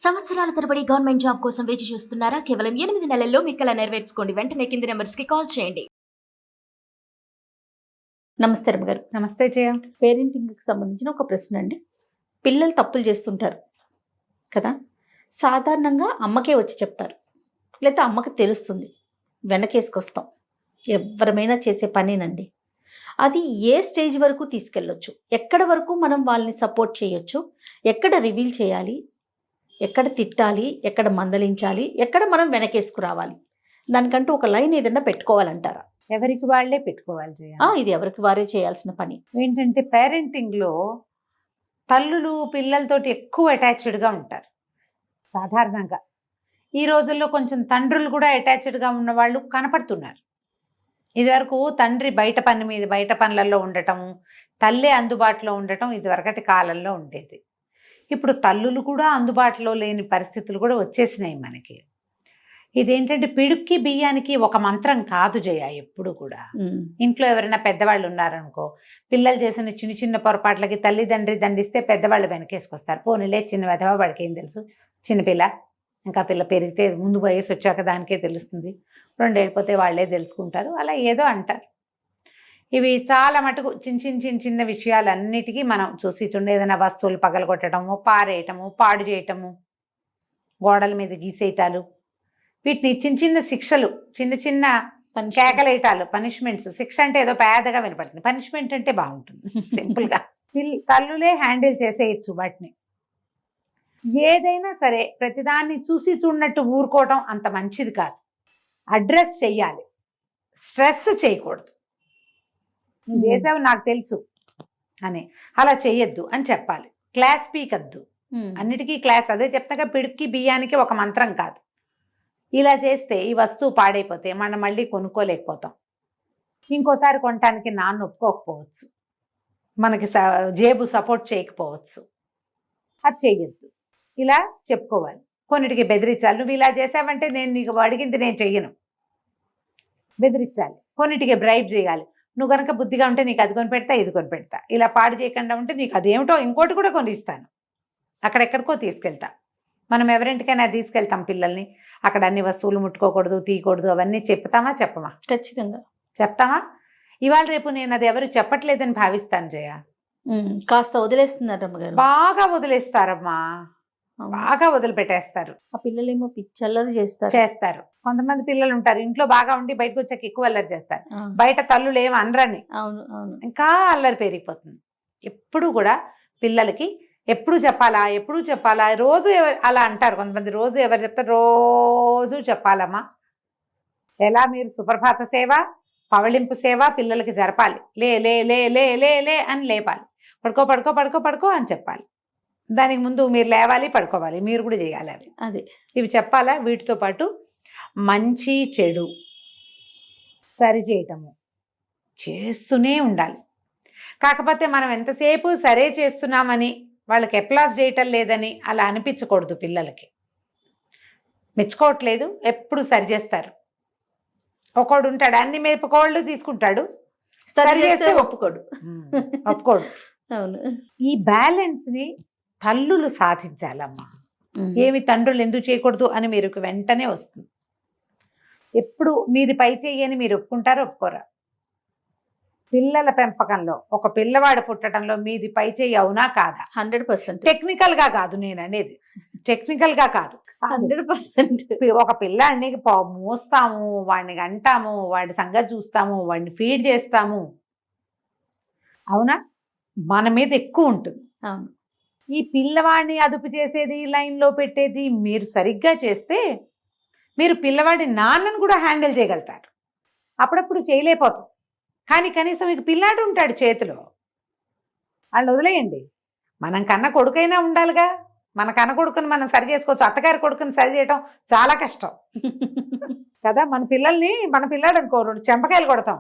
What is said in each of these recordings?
సంవత్సరాల తరబడి government job కోసం వేచి చూస్తున్నారా? కేవలం 8 నెలల్లో మీ కల నెరవేర్చుకోండి. వెంటనే కింది నంబర్స్‌కి కాల్ చేయండి. నమస్తే రమ్మగారు. నమస్తే జయ. పేరెంటింగ్‌కి సంబంధించిన ఒక ప్రశ్న అండి. పిల్లలు తప్పులు చేస్తుంటారు కదా! సాధారణంగా అమ్మకే వచ్చి చెప్తారు. లేతే అమ్మకి తెలుస్తుంది. వెనకేసుకొస్తాం. ఎవ్వరమైనా చేసే పనేనండి. అది ఏ స్టేజ్ వరకు తీసుకెళ్ళొచ్చు? ఎక్కడ వరకు మనం వాళ్ళని సపోర్ట్ చేయొచ్చు? ఎక్కడ రివీల్ చేయాలి? ఎక్కడ తిట్టాలి? ఎక్కడ మందలించాలి? ఎక్కడ మనం వెనకేసుకురావాలి? దానికంటూ ఒక లైన్ ఏదైనా పెట్టుకోవాలంటారా? ఎవరికి వాళ్ళే పెట్టుకోవాలి జయ. ఇది ఎవరికి వారే చేయాల్సిన పని. ఏంటంటే పేరెంటింగ్లో తల్లులు పిల్లలతోటి ఎక్కువ అటాచ్డ్గా ఉంటారు సాధారణంగా. ఈ రోజుల్లో కొంచెం తండ్రులు కూడా అటాచ్డ్గా ఉన్న వాళ్ళు కనపడుతున్నారు. ఇదివరకు తండ్రి బయట పనులలో ఉండటము, తల్లే అందుబాటులో ఉండటం ఇదివరకటి కాలంలో ఉండేది. ఇప్పుడు తల్లులు కూడా అందుబాటులో లేని పరిస్థితులు కూడా వచ్చేసినాయి మనకి. ఇదేంటంటే పిడుక్కి బియ్యానికి ఒక మంత్రం కాదు జయ. ఎప్పుడు కూడా ఇంట్లో ఎవరైనా పెద్దవాళ్ళు ఉన్నారనుకో, పిల్లలు చేసిన చిన్న చిన్న పొరపాట్లకి తల్లిదండ్రి దండిస్తే పెద్దవాళ్ళు వెనకేసుకొస్తారు. పోనీలే చిన్న వెధవ, వాడికి ఏం తెలుసు, చిన్నపిల్ల, ఇంకా పిల్ల పెరిగితే ముందు వయసు వచ్చాక దానికే తెలుస్తుంది, 2 ఏళ్ళు పోతే వాళ్ళే తెలుసుకుంటారు, అలా ఏదో అంటారు. ఇవి చాలా మటుకు చిన్న విషయాలన్నిటికీ మనం చూసి చూడండి. ఏదైనా వస్తువులు పగలగొట్టడము, పారేయటము, పాడు చేయటము, గోడల మీద గీసేయటాలు, వీటిని చిన్న శిక్షలు, చిన్న కేకలేయటాలు, పనిష్మెంట్స్. శిక్ష అంటే ఏదో పేదగా వినపడుతుంది, పనిష్మెంట్ అంటే బాగుంటుంది సింపుల్గా. తల్లులే హ్యాండిల్ చేసేయచ్చు వాటిని. ఏదైనా సరే ప్రతిదాన్ని చూసి చూడనట్టు ఊరుకోవటం అంత మంచిది కాదు. అడ్రస్ చెయ్యాలి, స్ట్రెస్ చేయకూడదు. నువ్వు చేసావు నాకు తెలుసు అని అలా చెయ్యొద్దు అని చెప్పాలి. క్లాస్ పీకద్దు, అన్నిటికీ క్లాస్. అదే చెప్తాక పిడికి బియ్యానికి ఒక మంత్రం కాదు. ఇలా చేస్తే ఈ వస్తువు పాడైపోతే మనం మళ్ళీ కొనుక్కోలేకపోతాం. ఇంకోసారి కొనటానికి నాన్న ఒప్పుకోకపోవచ్చు, మనకి జేబు సపోర్ట్ చేయకపోవచ్చు. అది చెయ్యొద్దు. ఇలా చెప్పుకోవాలి. కొన్నిటికి బెదిరించాలి. నువ్వు ఇలా చేసావంటే నేను నీకు అడిగింది నేను చెయ్యను, బెదిరించాలి. కొన్నిటికి బ్రైబ్ చేయాలి. నువ్వు కనుక బుద్ధిగా ఉంటే నీకు అది కొని పెడతా, ఇది కొని పెడతా, ఇలా పాడు చేయకుండా ఉంటే నీకు అదేమిటో ఇంకోటి కూడా కొనిస్తాను, అక్కడెక్కడికో తీసుకెళ్తా. మనం ఎవరింటికైనా తీసుకెళ్తాం పిల్లల్ని, అక్కడ అన్ని వస్తువులు ముట్టుకోకూడదు, తీయకూడదు, అవన్నీ చెప్తామా చెప్పమా? ఖచ్చితంగా చెప్తామా. ఇవాళ రేపు నేను అది ఎవరు చెప్పట్లేదని భావిస్తాను జయ. కాస్త వదిలేస్తున్నారు అమ్మగారు. బాగా వదిలేస్తారమ్మా, బాగా వదిలిపెట్టేస్తారు. ఆ పిల్లలేమో పిచ్చల్లరి చేస్తారు. కొంతమంది పిల్లలు ఉంటారు ఇంట్లో బాగా ఉండి బయటకు వచ్చాక ఎక్కువ అల్లరి చేస్తారు. బయట తల్లులు ఏమి అనరని ఇంకా అల్లరి పెరిగిపోతుంది. ఎప్పుడు కూడా పిల్లలకి ఎప్పుడు చెప్పాలా, రోజు అలా అంటారు కొంతమంది. రోజు ఎవరు చెప్తారు? రోజు చెప్పాలమ్మా. ఎలా మీరు సుప్రభాత సేవ, పవళింపు సేవ పిల్లలకి జరపాలి. లే లే లే లే లే లే అని లేపాలి. పడుకో పడుకో పడుకో పడుకో అని చెప్పాలి. దానికి ముందు మీరు లేవాలి, పడుకోవాలి, మీరు కూడా చేయాలి. అవి ఇవి చెప్పాలా. వీటితో పాటు మంచి చెడు సరి చేయటము చేస్తూనే ఉండాలి. కాకపోతే మనం ఎంతసేపు సరే చేస్తున్నామని వాళ్ళకి అప్లాస్ చేయటం లేదని అలా అనిపించకూడదు. పిల్లలకి మెచ్చుకోవట్లేదు, ఎప్పుడు సరి చేస్తారు. ఒకడు ఉంటాడు అన్ని మెప్పుకోళ్ళు తీసుకుంటాడు, సరి చేస్తే ఒప్పుకోడు. అవును. ఈ బ్యాలెన్స్ని తల్లులు సాధించాలమ్మా. ఏమి తండ్రులు ఎందుకు చేయకూడదు అని మీరు వెంటనే వస్తుంది. ఎప్పుడు మీది పై చెయ్యని మీరు ఒప్పుకుంటారో ఒప్పుకోరా? పిల్లల పెంపకంలో ఒక పిల్లవాడు పుట్టడంలో మీది పై చెయ్యి అవునా కాదా? 100%. టెక్నికల్గా కాదు నేను అనేది, టెక్నికల్గా కాదు, 100%. ఒక పిల్లాడిని మోస్తాము, వాడిని అంటాము, వాడి సంగతి చూస్తాము, వాడిని ఫీడ్ చేస్తాము, అవునా? మన మీద ఎక్కువ ఉంటుంది. అవును. ఈ పిల్లవాడిని అదుపు చేసేది, లైన్లో పెట్టేది మీరు సరిగ్గా చేస్తే మీరు పిల్లవాడి నాన్నను కూడా హ్యాండిల్ చేయగలుగుతారు. అప్పుడప్పుడు చేయలేకపోతాం, కానీ కనీసం మీకు పిల్లాడు ఉంటాడు చేతిలో. వాళ్ళు వదిలేయండి. మనం కన్న కొడుకైనా ఉండాలిగా. మన కన్న కొడుకుని మనం సరి చేసుకోవచ్చు, అత్తగారి కొడుకుని సరి చేయటం చాలా కష్టం కదా. మన పిల్లల్ని, మన పిల్లాడు అనుకో 2 చెంపకాయలు కొడతాం.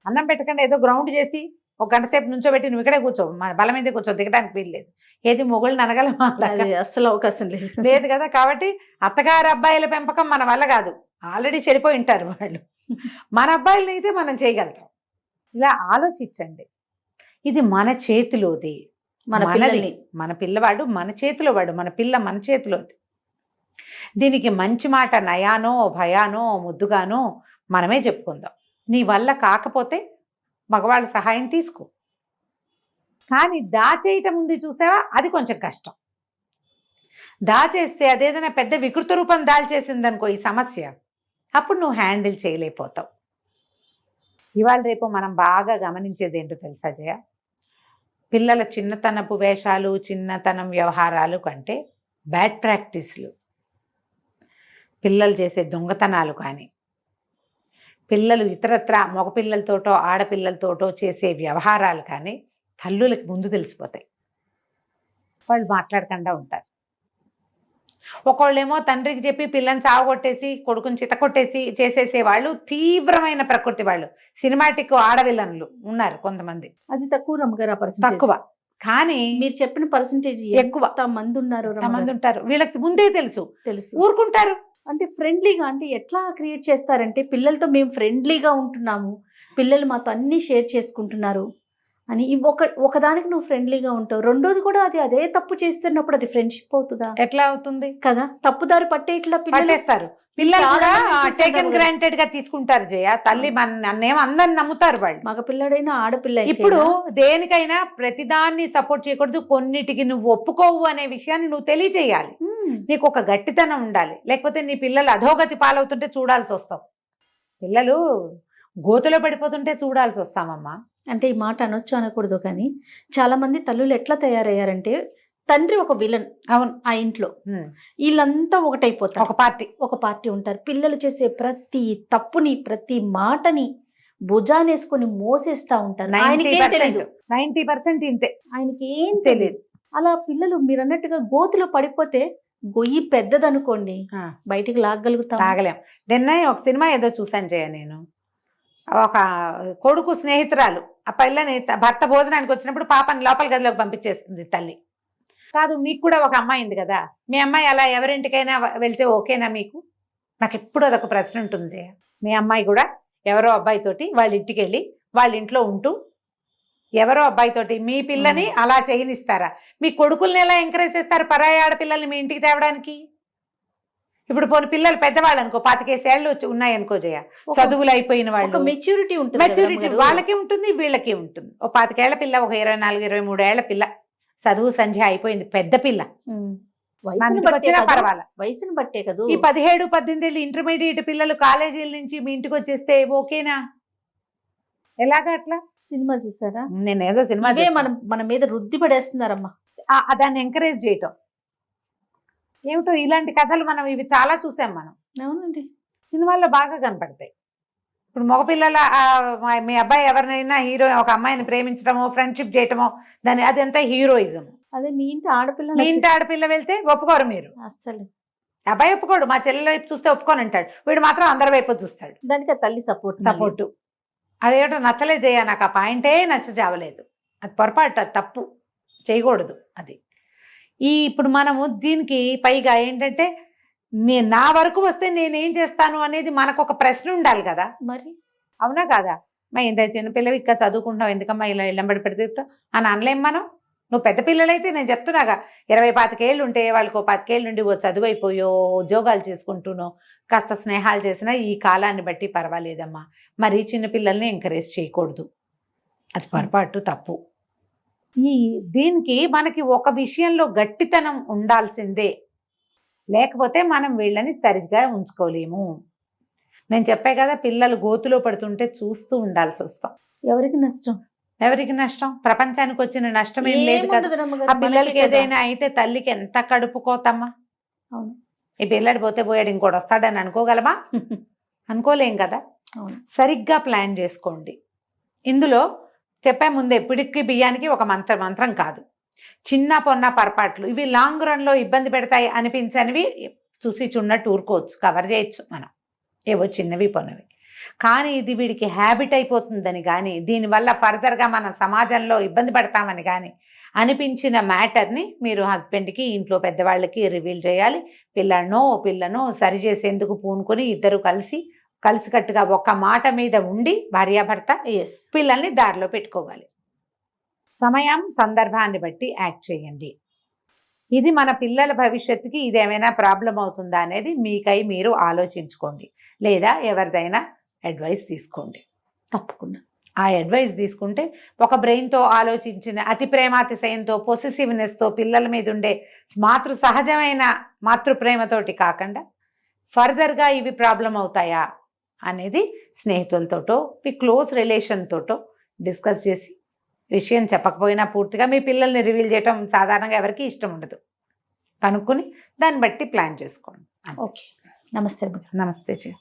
అన్నం పెట్టకుండా ఏదో గ్రౌండ్ చేసి 1 గంట సేపు నుంచోబెట్టి నువ్వు ఇక్కడే కూర్చో, బలం మీదే కూర్చో, దిగడానికి వీల్లేదు. ఏది మొగుళ్ళని అనగలమా? అస్సలు అవకాశం లేదు కదా. కాబట్టి అత్తగారి అబ్బాయిల పెంపకం మన వల్ల కాదు, ఆల్రెడీ చెడిపోయి ఉంటారు వాళ్ళు. మన అబ్బాయిలని అయితే మనం చేయగలుగుతాం. ఇలా ఆలోచించండి. ఇది మన చేతిలోది. మన మనది. పిల్లల్ని మన పిల్లవాడు మన చేతిలో వాడు, మన పిల్ల మన చేతిలోది. దీనికి మంచి మాట నయానో భయానో ముద్దుగానో మనమే చెప్పుకుందాం. నీ వల్ల కాకపోతే మగవాళ్ళ సహాయం తీసుకో. కానీ దాచేయటం ఉంది చూసావా, అది కొంచెం కష్టం. దాచేస్తే అదేదైనా పెద్ద వికృత రూపం దాల్చేసిందనుకో ఈ సమస్య, అప్పుడు నువ్వు హ్యాండిల్ చేయలేకపోతావు. ఇవాళ రేపు మనం బాగా గమనించేది ఏంటో తెలుసా జయ, పిల్లల చిన్నతనపు వేషాలు, చిన్నతనం వ్యవహారాలు కంటే బ్యాడ్ ప్రాక్టీస్లు, పిల్లలు చేసే దొంగతనాలు కానీ, పిల్లలు ఇతరత్ర మగపిల్లలతోటో ఆడపిల్లలతోటో చేసే వ్యవహారాలు కానీ తల్లులకు ముందు తెలిసిపోతాయి. వాళ్ళు మాట్లాడకుండా ఉంటారు. ఒకళ్ళేమో తండ్రికి చెప్పి పిల్లని సావగొట్టేసి కొడుకుని చితకొట్టేసి చేసేసేవాళ్ళు తీవ్రమైన ప్రకృతి వాళ్ళు, సినిమాటిక్ ఆడవిల్లన్లు ఉన్నారు కొంతమంది. అది తక్కువ రమ్మగారు, ఆ పర్సెంటేజ్ తక్కువ. కానీ మీరు చెప్పిన పర్సెంటేజ్ ఎక్కువ. మంది ఉన్నారు మంది ఉంటారు. వీళ్ళకి ముందే తెలుసు, ఊరుకుంటారు. అంటే ఫ్రెండ్లీగా, అంటే ఎట్లా క్రియేట్ చేస్తారంటే పిల్లలతో మేము ఫ్రెండ్లీగా ఉంటున్నాము, పిల్లలు మాతో అన్ని షేర్ చేసుకుంటున్నారు అని. ఒకదానికి నువ్వు ఫ్రెండ్లీగా ఉంటావు, రెండోది కూడా అది అదే తప్పు చేస్తున్నప్పుడు అది ఫ్రెండ్షిప్ అవుతుందా? ఎట్లా అవుతుంది కదా, తప్పుదారి పట్టే ఇట్లా పట్టేస్తారు. పిల్లలు కూడా టేకెన్ గ్రాంటెడ్ గా తీసుకుంటారు జయ. తల్లి నన్నేమో అందరిని నమ్ముతారు వాళ్ళు, మగ పిల్లడైనా ఆడపిల్ల. ఇప్పుడు దేనికైనా ప్రతిదాన్ని సపోర్ట్ చేయకూడదు, కొన్నిటికి నువ్వు ఒప్పుకోవు అనే విషయాన్ని నువ్వు తెలియజేయాలి. నీకు ఒక గట్టితనం ఉండాలి, లేకపోతే నీ పిల్లలు అధోగతి పాలవుతుంటే చూడాల్సి వస్తావు. పిల్లలు గోతులో పడిపోతుంటే చూడాల్సి వస్తామమ్మా. అంటే ఈ మాట అనొచ్చు అనకూడదు, కానీ చాలా మంది తల్లులు ఎట్లా తయారయ్యారంటే తండ్రి ఒక విలన్. అవును, ఆ ఇంట్లో వీళ్ళంతా ఒకటైపోతారు, ఒక పార్టీ ఉంటారు. పిల్లలు చేసే ప్రతి తప్పుని, ప్రతి మాటని భుజానేసుకొని మోసేస్తా ఉంటారు. 90% ఇంతే, ఆయనకి ఏం తెలియదు. అలా పిల్లలు మీరు అన్నట్టుగా గోతులో పడిపోతే గొయ్యి పెద్దదనుకోండి, బయటికి లాగలుగుతాం, తాగలేం. నిన్న ఒక సినిమా ఏదో చూసాను జయ నేను. ఒక కొడుకు స్నేహితురాలు ఆ పిల్లని భర్త భోజనానికి వచ్చినప్పుడు పాపని లోపల గదిలోకి పంపించేస్తుంది తల్లి. కాదు, మీకు కూడా ఒక అమ్మాయి ఉంది కదా, మీ అమ్మాయి అలా ఎవరింటికైనా వెళ్తే ఓకేనా మీకు? నాకు ఎప్పుడు అదొక ప్రశ్న ఉంటుంది. మీ అమ్మాయి కూడా ఎవరో అబ్బాయితోటి వాళ్ళ ఇంటికి వెళ్ళి వాళ్ళ ఇంట్లో ఉంటూ ఎవరో అబ్బాయితోటి మీ పిల్లని అలా చేయనిస్తారా? మీ కొడుకుల్ని ఎలా ఎంకరేజ్ చేస్తారు పరాయి ఆడపిల్లల్ని మీ ఇంటికి తేవడానికి? ఇప్పుడు పోనీ పిల్లలు పెద్దవాళ్ళు అనుకో, 25 ఏళ్ళు ఉన్నాయనుకో జయ, చదువులు అయిపోయిన వాళ్ళు, మెచ్యూరిటీ ఉంటుంది. మెచ్యూరిటీ వాళ్ళకి ఉంటుంది, వీళ్ళకి ఉంటుంది. ఓ 25 ఏళ్ల పిల్ల, ఒక 24, 23 ఏళ్ల పిల్ల, చదువు సంధ్య అయిపోయింది, పెద్ద పిల్ల, పర్వాలా, వయసును బట్టే కదా. ఈ 17, 18 ఏళ్ళు ఇంటర్మీడియట్ పిల్లలు కాలేజీల నుంచి మీ ఇంటికి వచ్చేస్తే ఓకేనా? ఎలాగా అట్లా? సినిమా చూసారా? నేను ఏదో సినిమా మన మీద రుద్ది పడేస్తున్నారమ్మా. దాన్ని ఎంకరేజ్ చేయటం ఏమిటో, ఇలాంటి కథలు మనం ఇవి చాలా చూసాం మనం. అవునండి, సినిమాల్లో బాగా కనపడతాయి. ఇప్పుడు మగపిల్లల మీ అబ్బాయి ఎవరినైనా హీరో ఒక అమ్మాయిని ప్రేమించడమో ఫ్రెండ్షిప్ చేయటమో దాని అదంతా హీరోయిజం. అదే మీ ఇంటి ఆడపిల్ల, మీ ఇంటి ఆడపిల్ల వెళ్తే ఒప్పుకోరు మీరు. అస్సలు అబ్బాయి ఒప్పుకోడు, మా చెల్లెల వైపు చూస్తే ఒప్పుకొని అంటాడు, వీడు మాత్రం అందరి వైపు చూస్తాడు. దానికి తల్లి సపోర్టు. అదేమిటో నచ్చలేదు జయ, నాకు ఆ పాయింటే నచ్చజావలేదు. అది పొరపాటు, అది తప్పు, చేయకూడదు అది. ఇప్పుడు మనము దీనికి పైగా ఏంటంటే నా వరకు వస్తే నేనేం చేస్తాను అనేది మనకు ఒక ప్రశ్న ఉండాలి కదా మరి. అవునా కాదా? మరి ఇంత చిన్నపిల్లవి ఇంకా చదువుకుంటావు, ఎందుకమ్మా ఇలా ఇళ్ళంబడి పెడితే అని అనలేం మనం. నువ్వు పెద్ద పిల్లలైతే నేను చెప్తున్నాగా, 20-25 ఏళ్ళు ఉంటే వాళ్ళకి 25 ఏళ్ళు నుండి ఓ చదువు అయిపోయో ఉద్యోగాలు చేసుకుంటూనో కాస్త స్నేహాలు చేసినా ఈ కాలాన్ని బట్టి పర్వాలేదమ్మా. మరి చిన్నపిల్లల్ని ఎంకరేజ్ చేయకూడదు, అది పొరపాటు, తప్పు. దీనికి మనకి ఒక విషయంలో గట్టితనం ఉండాల్సిందే, లేకపోతే మనం వీళ్ళని సరిగ్గా ఉంచుకోలేము. నేను చెప్పే కదా, పిల్లలు గోతులో పడుతుంటే చూస్తూ ఉండాల్సి వస్తాం. ఎవరికి నష్టం? ప్రపంచానికి వచ్చిన నష్టం ఏం లేదు కదా. ఆ పిల్లలకి ఏదైనా అయితే తల్లికి ఎంత కడుపుకోతమ్మా. అవును, ఈ పిల్లడు పోతే పోయాడు ఇంకోటి వస్తాడని అనుకోగలమా? అనుకోలేం కదా. సరిగ్గా ప్లాన్ చేసుకోండి. ఇందులో చెప్పే ముందే పిడికి బియ్యానికి ఒక మంత్రం కాదు. చిన్న పొన్న పొరపాట్లు ఇవి లాంగ్ రన్లో ఇబ్బంది పెడతాయి అనిపించనివి చూసి చున్నట్టు ఊరుకోవచ్చు, కవర్ చేయొచ్చు మనం, ఏవో చిన్నవి పొన్నవి. కానీ ఇది వీడికి హ్యాబిట్ అయిపోతుందని కానీ, దీనివల్ల ఫర్దర్గా మన సమాజంలో ఇబ్బంది పడతామని కానీ అనిపించిన మ్యాటర్ని మీరు హస్బెండ్కి, ఇంట్లో పెద్దవాళ్ళకి రివీల్ చేయాలి. పిల్లను సరి చేసేందుకు పూనుకొని ఇద్దరు కలిసికట్టుగా ఒక్క మాట మీద ఉండి భార్యాభర్త పిల్లల్ని దారిలో పెట్టుకోవాలి. సమయం సందర్భాన్ని బట్టి యాక్ట్ చేయండి. ఇది మన పిల్లల భవిష్యత్తుకి ఇదేమైనా ప్రాబ్లం అవుతుందా అనేది మీకై మీరు ఆలోచించుకోండి, లేదా ఎవరిదైనా అడ్వైస్ తీసుకోండి. తప్పకుండా. ఆ అడ్వైస్ తీసుకుంటే ఒక బ్రెయిన్తో ఆలోచించిన అతి ప్రేమాతిశయంతో పొసెసివ్నెస్తో పిల్లల మీద ఉండే సహజమైన మాతృప్రేమతోటి కాకుండా ఫర్దర్గా ఇవి ప్రాబ్లం అవుతాయా అనేది స్నేహితులతోటో మీ క్లోజ్ రిలేషన్ తోటో డిస్కస్ చేసి, విషయం చెప్పకపోయినా పూర్తిగా మీ పిల్లల్ని రివీల్ చేయటం సాధారణంగా ఎవరికి ఇష్టం ఉండదు, కనుక్కొని దాన్ని బట్టి ప్లాన్ చేసుకోండి. ఓకే. నమస్తే. నమస్తే.